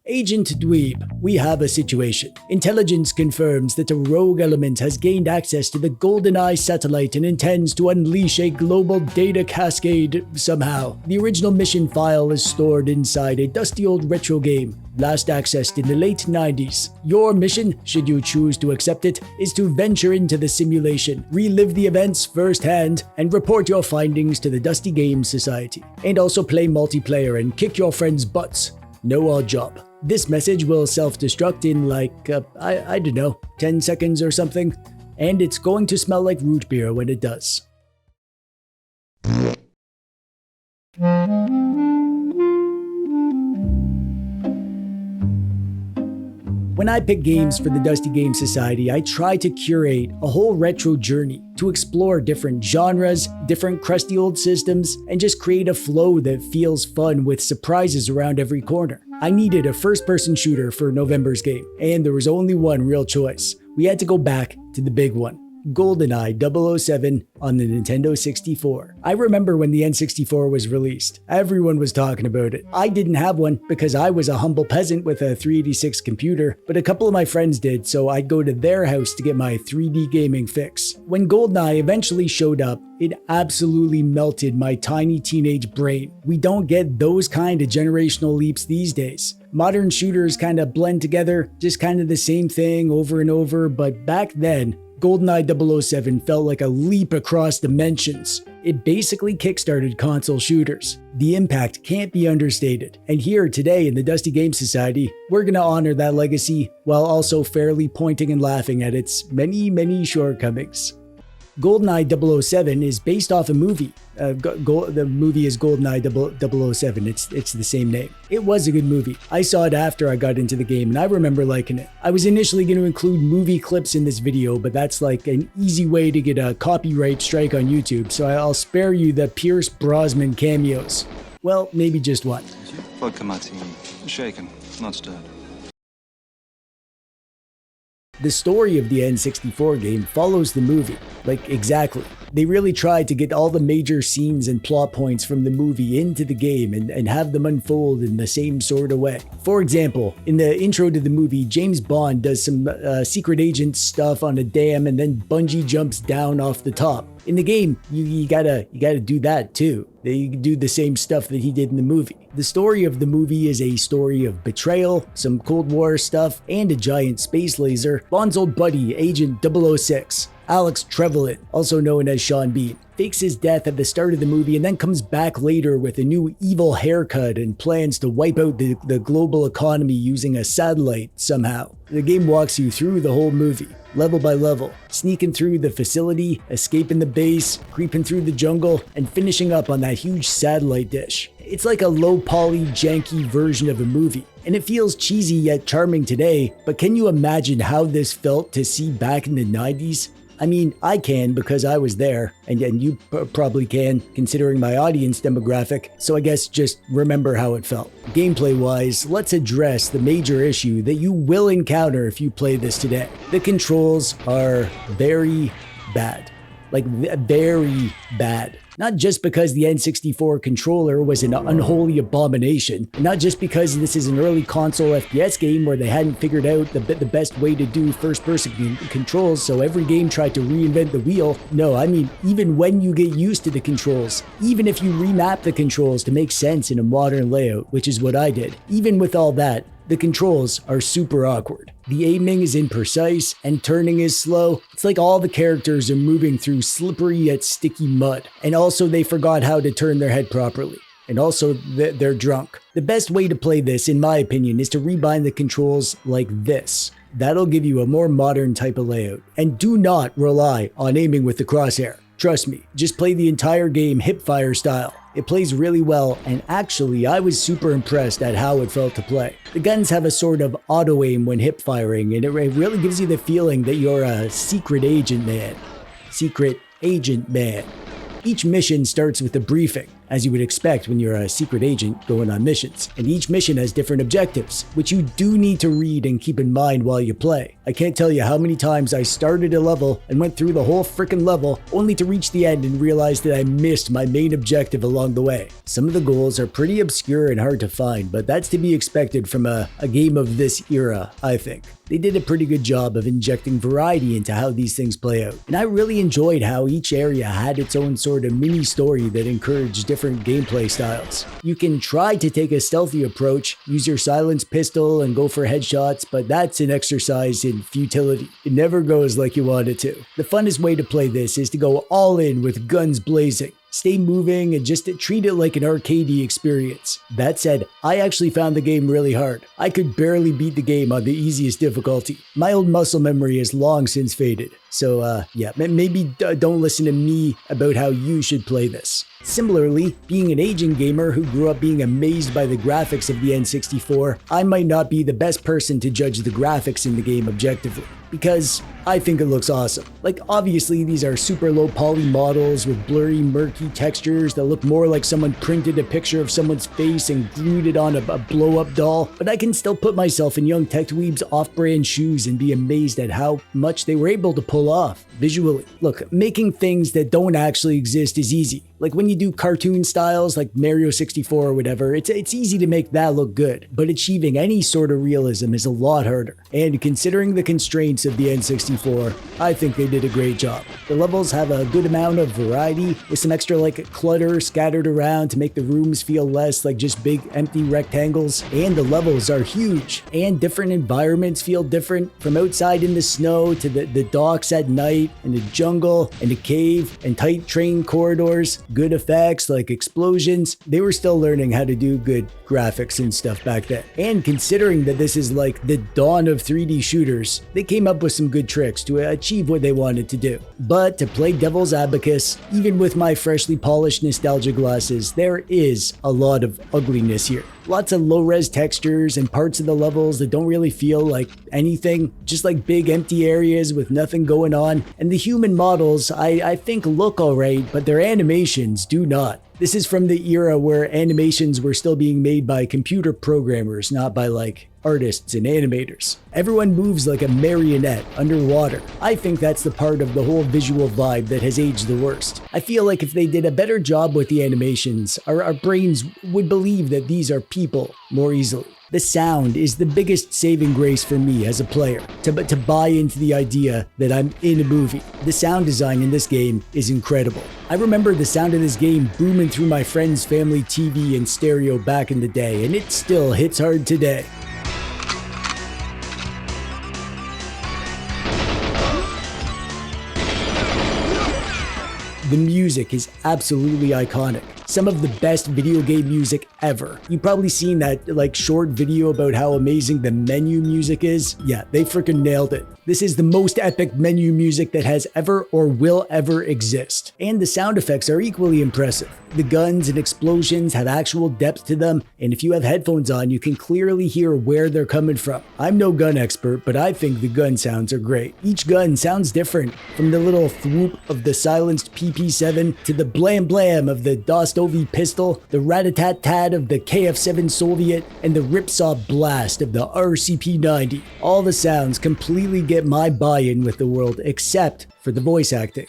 Agent Dweeb, we have a situation. Intelligence confirms that a rogue element has gained access to the Goldeneye satellite and intends to unleash a global data cascade somehow. The original mission file is stored inside a dusty old retro game, last accessed in the late 90s. Your mission, should you choose to accept it, is to venture into the simulation, relive the events firsthand, and report your findings to the Dusty Games Society. And also play multiplayer and kick your friends' butts. No odd job. This message will self-destruct in like, I don't know, 10 seconds or something, and it's going to smell like root beer when it does. When I pick games for the Dusty Game Society, I try to curate a whole retro journey to explore different genres, different crusty old systems, and just create a flow that feels fun with surprises around every corner. I needed a first-person shooter for November's game, and there was only one real choice. We had to go back to the big one. Goldeneye 007 on the Nintendo 64. I remember when the N64 was released. Everyone was talking about it. I didn't have one because I was a humble peasant with a 386 computer, but a couple of my friends did, so I'd go to their house to get my 3D gaming fix. When Goldeneye eventually showed up, it absolutely melted my tiny teenage brain. We don't get those kind of generational leaps these days. Modern shooters kind of blend together, just kind of the same thing over and over, but back then, Goldeneye 007 felt like a leap across dimensions. It basically kickstarted console shooters. The impact can't be understated. And here today in the Dusty Game Society, we're gonna honor that legacy while also fairly pointing and laughing at its many shortcomings. Goldeneye 007 is based off a movie. The movie is Goldeneye 007. It's the same name. It was a good movie. I saw it after I got into the game and I remember liking it. I was initially going to include movie clips in this video, but that's like an easy way to get a copyright strike on YouTube, so I'll spare you the Pierce Brosnan cameos. Well, maybe just one. Vodka martini. Shaken, not stirred. The story of the N64 game follows the movie, like exactly. They really tried to get all the major scenes and plot points from the movie into the game and have them unfold in the same sort of way. For example, in the intro to the movie, James Bond does some secret agent stuff on a dam and then bungee jumps down off the top. In the game, you gotta do that too. They do the same stuff that he did in the movie. The story of the movie is a story of betrayal, some Cold War stuff, and a giant space laser. Bond's old buddy, Agent 006, Alex Trevelyan, also known as Sean Bean, fakes his death at the start of the movie and then comes back later with a new evil haircut and plans to wipe out the global economy using a satellite somehow. The game walks you through the whole movie, level by level, sneaking through the facility, escaping the base, creeping through the jungle, and finishing up on that huge satellite dish. It's like a low-poly, janky version of a movie, and it feels cheesy yet charming today, but can you imagine how this felt to see back in the 90s? I mean, I can because I was there, and you probably can considering my audience demographic, so I guess just remember how it felt. Gameplay-wise, let's address the major issue that you will encounter if you play this today. The controls are very bad. Like, very bad. Not just because the N64 controller was an unholy abomination, not just because this is an early console FPS game where they hadn't figured out the best way to do first-person controls, so every game tried to reinvent the wheel. No, I mean, even when you get used to the controls, even if you remap the controls to make sense in a modern layout, which is what I did, even with all that, the controls are super awkward. The aiming is imprecise and turning is slow. It's like all the characters are moving through slippery yet sticky mud. And also they forgot how to turn their head properly. And also they're drunk. The best way to play this, in my opinion, is to rebind the controls like this. That'll give you a more modern type of layout. And do not rely on aiming with the crosshair. Trust me, just play the entire game Hipfire style. It plays really well, and actually I was super impressed at how it felt to play. The guns have a sort of auto-aim when hip firing, and it really gives you the feeling that you're a secret agent man. Secret agent man. Each mission starts with a briefing, as you would expect when you're a secret agent going on missions, and each mission has different objectives, which you do need to read and keep in mind while you play. I can't tell you how many times I started a level and went through the whole frickin' level only to reach the end and realize that I missed my main objective along the way. Some of the goals are pretty obscure and hard to find, but that's to be expected from a game of this era, I think. They did a pretty good job of injecting variety into how these things play out. And I really enjoyed how each area had its own sort of mini story that encouraged different gameplay styles. You can try to take a stealthy approach, use your silenced pistol and go for headshots, but that's an exercise in futility. It never goes like you want it to. The funnest way to play this is to go all in with guns blazing. Stay moving and just treat it like an arcadey experience. That said, I actually found the game really hard. I could barely beat the game on the easiest difficulty. My old muscle memory has long since faded. So yeah, maybe don't listen to me about how you should play this. Similarly, being an aging gamer who grew up being amazed by the graphics of the N64, I might not be the best person to judge the graphics in the game objectively, because I think it looks awesome. Like, obviously these are super low poly models with blurry, murky textures that look more like someone printed a picture of someone's face and glued it on a blow-up doll, but I can still put myself in young TechDweeb's off-brand shoes and be amazed at how much they were able to pull off visually. Look, making things that don't actually exist is easy. Like when you do cartoon styles like Mario 64 or whatever, it's easy to make that look good, but achieving any sort of realism is a lot harder. And considering the constraints of the N64, I think they did a great job. The levels have a good amount of variety, with some extra like clutter scattered around to make the rooms feel less like just big empty rectangles, and the levels are huge, and different environments feel different, from outside in the snow to the docks at night, and the jungle, and the cave, and tight train corridors. Good effects like explosions. They were still learning how to do good graphics and stuff back then. And considering that this is like the dawn of 3D shooters, they came up with some good tricks to achieve what they wanted to do. But to play devil's advocate, even with my freshly polished nostalgia glasses, there is a lot of ugliness here. Lots of low-res textures and parts of the levels that don't really feel like anything, just like big empty areas with nothing going on. And the human models, I think look alright, but their animations do not. This is from the era where animations were still being made by computer programmers, not by like artists and animators. Everyone moves like a marionette underwater. I think that's the part of the whole visual vibe that has aged the worst. I feel like if they did a better job with the animations, our brains would believe that these are people more easily. The sound is the biggest saving grace for me as a player, to buy into the idea that I'm in a movie. The sound design in this game is incredible. I remember the sound of this game booming through my friend's family TV and stereo back in the day, and it still hits hard today. The music is absolutely iconic. Some of the best video game music ever. You've probably seen that like short video about how amazing the menu music is. Yeah, they freaking nailed it. This is the most epic menu music that has ever or will ever exist. And the sound effects are equally impressive. The guns and explosions have actual depth to them, and if you have headphones on, you can clearly hear where they're coming from. I'm no gun expert, but I think the gun sounds are great. Each gun sounds different, from the little thwoop of the silenced PP7 to the blam blam of the Dostoevsky pistol, the rat-a-tat-tat of the KF7 Soviet, and the ripsaw blast of the RCP-90. All the sounds completely get my buy-in with the world, except for the voice acting,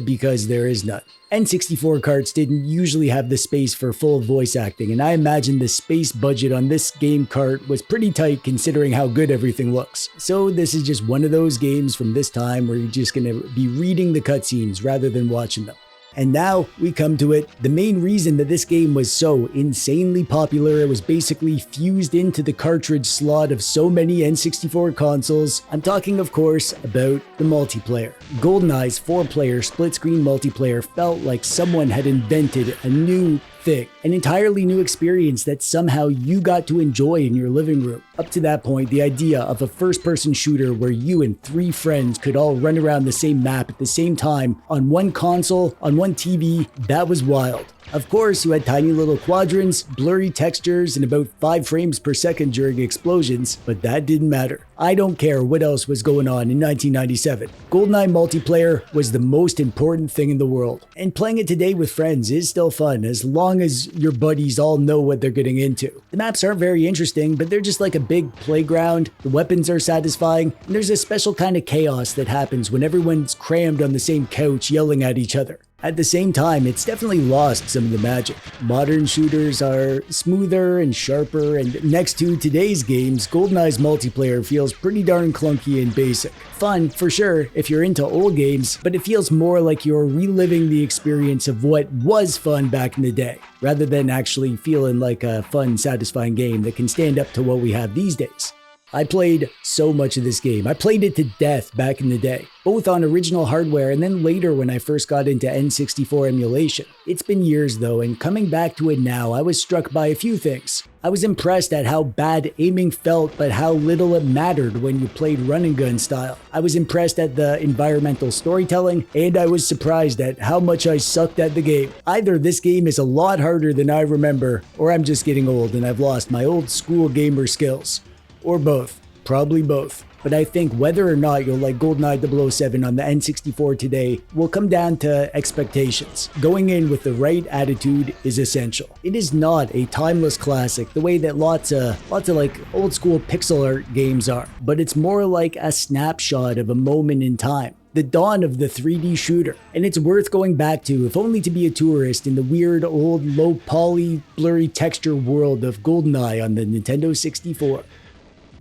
because there is none. N64 carts didn't usually have the space for full voice acting, and I imagine the space budget on this game cart was pretty tight considering how good everything looks. So this is just one of those games from this time where you're just gonna be reading the cutscenes rather than watching them. And now we come to it. The main reason that this game was so insanely popular, it was basically fused into the cartridge slot of so many N64 consoles. I'm talking, of course, about the multiplayer. Goldeneye's 4-player split-screen multiplayer felt like someone had invented a new thing, an entirely new experience that somehow you got to enjoy in your living room. Up to that point, the idea of a first-person shooter where you and 3 friends could all run around the same map at the same time on one console, on one TV, that was wild. Of course, you had tiny little quadrants, blurry textures, and about 5 frames per second during explosions, but that didn't matter. I don't care what else was going on in 1997. Goldeneye multiplayer was the most important thing in the world, and playing it today with friends is still fun as long as your buddies all know what they're getting into. The maps aren't very interesting, but they're just like a big playground, the weapons are satisfying, and there's a special kind of chaos that happens when everyone's crammed on the same couch yelling at each other. At the same time, it's definitely lost some of the magic. Modern shooters are smoother and sharper, and next to today's games, GoldenEye's multiplayer feels pretty darn clunky and basic. Fun, for sure, if you're into old games, but it feels more like you're reliving the experience of what was fun back in the day, rather than actually feeling like a fun, satisfying game that can stand up to what we have these days. I played so much of this game. I played it to death back in the day, both on original hardware and then later when I first got into N64 emulation. It's been years though, and coming back to it now, I was struck by a few things. I was impressed at how bad aiming felt, but how little it mattered when you played run and gun style. I was impressed at the environmental storytelling, and I was surprised at how much I sucked at the game. Either this game is a lot harder than I remember, or I'm just getting old and I've lost my old school gamer skills. Or both. Probably both. But I think whether or not you'll like GoldenEye 007 on the N64 today will come down to expectations. Going in with the right attitude is essential. It is not a timeless classic the way that lots of like old school pixel art games are, but it's more like a snapshot of a moment in time. The dawn of the 3D shooter, and it's worth going back to if only to be a tourist in the weird old low poly blurry texture world of GoldenEye on the Nintendo 64.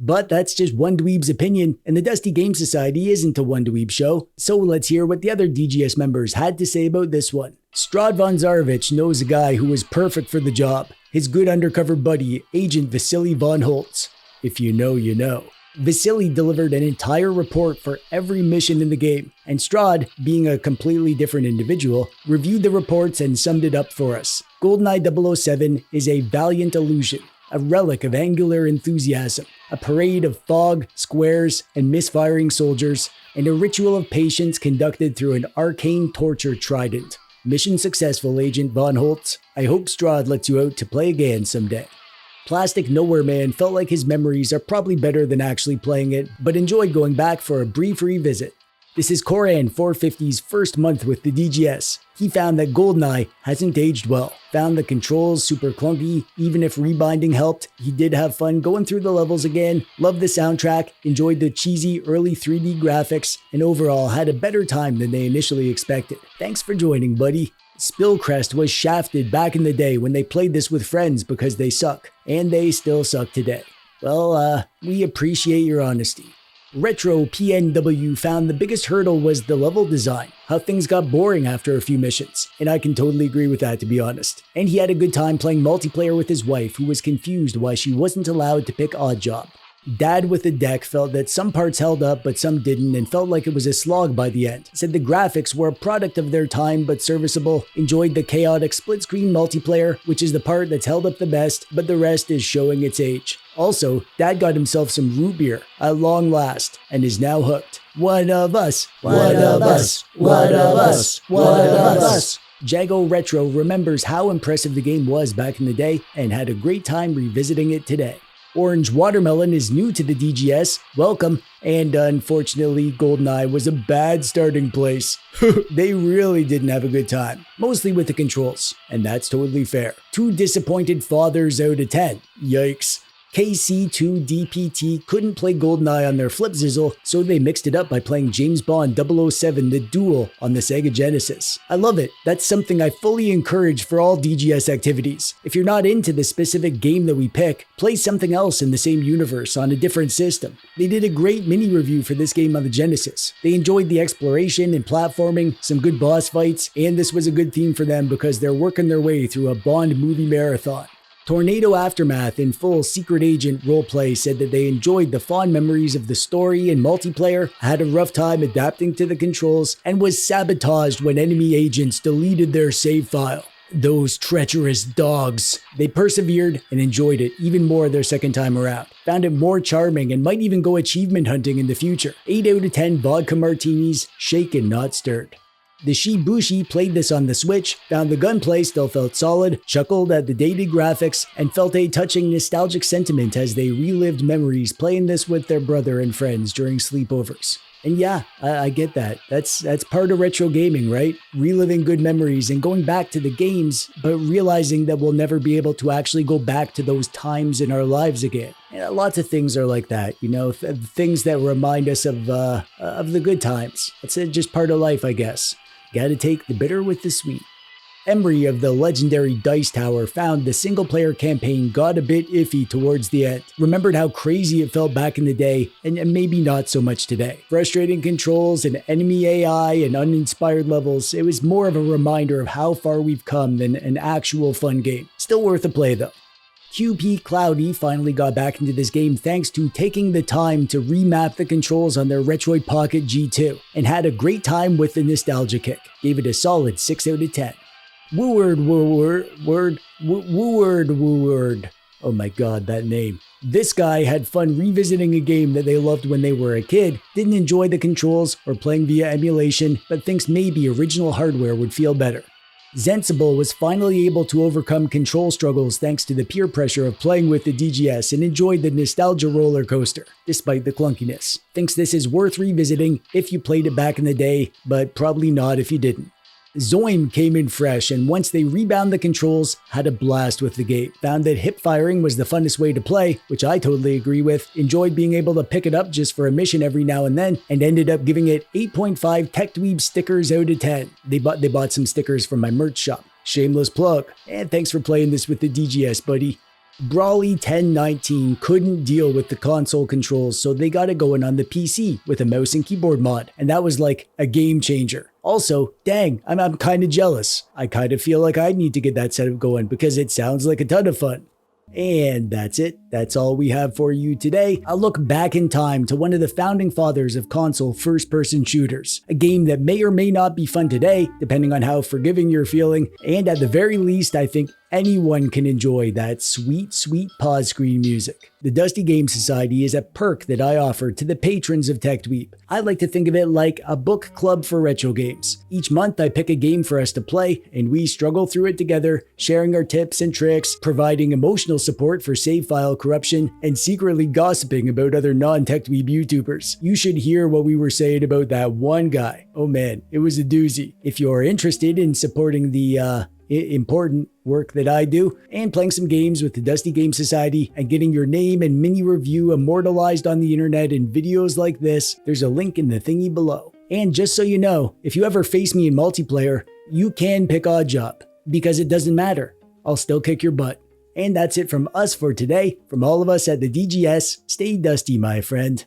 But that's just one dweeb's opinion, and the Dusty Game Society isn't a one dweeb show, so let's hear what the other DGS members had to say about this one. Strad von Zarevich knows a guy who was perfect for the job, his good undercover buddy, Agent Vasily von Holtz. If you know, you know. Vasily delivered an entire report for every mission in the game, and Strad, being a completely different individual, reviewed the reports and summed it up for us. GoldenEye 007 is a valiant illusion, a relic of angular enthusiasm, a parade of fog, squares, and misfiring soldiers, and a ritual of patience conducted through an arcane torture trident. Mission successful, Agent Von Holtz. I hope Strad lets you out to play again someday. Plastic Nowhere Man felt like his memories are probably better than actually playing it, but enjoyed going back for a brief revisit. This is Koran 450's first month with the DGS. He found that GoldenEye hasn't aged well, found the controls super clunky, even if rebinding helped. He did have fun going through the levels again, loved the soundtrack, enjoyed the cheesy early 3D graphics, and overall had a better time than they initially expected. Thanks for joining, buddy. Spillcrest was shafted back in the day when they played this with friends because they suck, and they still suck today. Well, we appreciate your honesty. Retro PNW found the biggest hurdle was the level design, how things got boring after a few missions, and I can totally agree with that, to be honest. And he had a good time playing multiplayer with his wife, who was confused why she wasn't allowed to pick Oddjob. Dad with the deck felt that some parts held up but some didn't and felt like it was a slog by the end. Said the graphics were a product of their time but serviceable, enjoyed the chaotic split-screen multiplayer, which is the part that's held up the best, but the rest is showing its age. Also, Dad got himself some root beer, at long last, and is now hooked. One of us, one of us, one of us, one of us. Jago Retro remembers how impressive the game was back in the day and had a great time revisiting it today. Orange Watermelon is new to the DGS, welcome, and unfortunately GoldenEye was a bad starting place. They really didn't have a good time, mostly with the controls, and that's totally fair. 2 disappointed fathers out of 10, yikes. KC2DPT couldn't play GoldenEye on their Flip Zizzle, so they mixed it up by playing James Bond 007 The Duel on the Sega Genesis. I love it. That's something I fully encourage for all DGS activities. If you're not into the specific game that we pick, play something else in the same universe on a different system. They did a great mini review for this game on the Genesis. They enjoyed the exploration and platforming, some good boss fights, and this was a good theme for them because they're working their way through a Bond movie marathon. Tornado Aftermath in full Secret Agent roleplay said that they enjoyed the fond memories of the story and multiplayer, had a rough time adapting to the controls, and was sabotaged when enemy agents deleted their save file. Those treacherous dogs. They persevered and enjoyed it even more their second time around. Found it more charming and might even go achievement hunting in the future. 8 out of 10 vodka martinis, shaken not stirred. The Shibushi played this on the Switch, found the gunplay still felt solid, chuckled at the dated graphics, and felt a touching nostalgic sentiment as they relived memories playing this with their brother and friends during sleepovers. And yeah, I get that. That's part of retro gaming, right? Reliving good memories and going back to the games, but realizing that we'll never be able to actually go back to those times in our lives again. And lots of things are like that, you know, things that remind us of the good times. It's just part of life, I guess. Gotta take the bitter with the sweet. Emery of the legendary Dice Tower found the single-player campaign got a bit iffy towards the end. Remembered how crazy it felt back in the day, and maybe not so much today. Frustrating controls and enemy AI and uninspired levels, it was more of a reminder of how far we've come than an actual fun game. Still worth a play though. QP Cloudy finally got back into this game thanks to taking the time to remap the controls on their Retroid Pocket G2, and had a great time with the nostalgia kick. Gave it a solid 6 out of 10. Wooward. Oh my god, that name. This guy had fun revisiting a game that they loved when they were a kid, didn't enjoy the controls or playing via emulation, but thinks maybe original hardware would feel better. Zensible was finally able to overcome control struggles thanks to the peer pressure of playing with the DGS and enjoyed the nostalgia roller coaster, despite the clunkiness. Thinks this is worth revisiting if you played it back in the day, but probably not if you didn't. Zoim came in fresh, and once they rebound the controls, had a blast with the game. Found that hip firing was the funnest way to play, which I totally agree with. Enjoyed being able to pick it up just for a mission every now and then, and ended up giving it 8.5 TechDweeb stickers out of 10. They bought some stickers from my merch shop. Shameless plug. And thanks for playing this with the DGS, buddy. Brawly 1019 couldn't deal with the console controls, so they got it going on the PC with a mouse and keyboard mod, and that was like a game changer. Also, dang, I'm kind of jealous. I kind of feel like I need to get that setup going because it sounds like a ton of fun. And that's it. That's all we have for you today. I'll look back in time to one of the founding fathers of console first-person shooters, a game that may or may not be fun today, depending on how forgiving you're feeling, and at the very least, I think anyone can enjoy that sweet, sweet pause screen music. The Dusty Game Society is a perk that I offer to the patrons of TechDweeb. I like to think of it like a book club for retro games. Each month I pick a game for us to play, and we struggle through it together, sharing our tips and tricks, providing emotional support for save file corruption, and secretly gossiping about other non-TechDweeb YouTubers. You should hear what we were saying about that one guy. Oh man, it was a doozy. If you're interested in supporting the important work that I do, and playing some games with the Dusty Game Society, and getting your name and mini review immortalized on the internet in videos like this, there's a link in the thingy below. And just so you know, if you ever face me in multiplayer, you can pick Oddjob, because it doesn't matter. I'll still kick your butt. And that's it from us for today. From all of us at the DGS, stay dusty, my friend.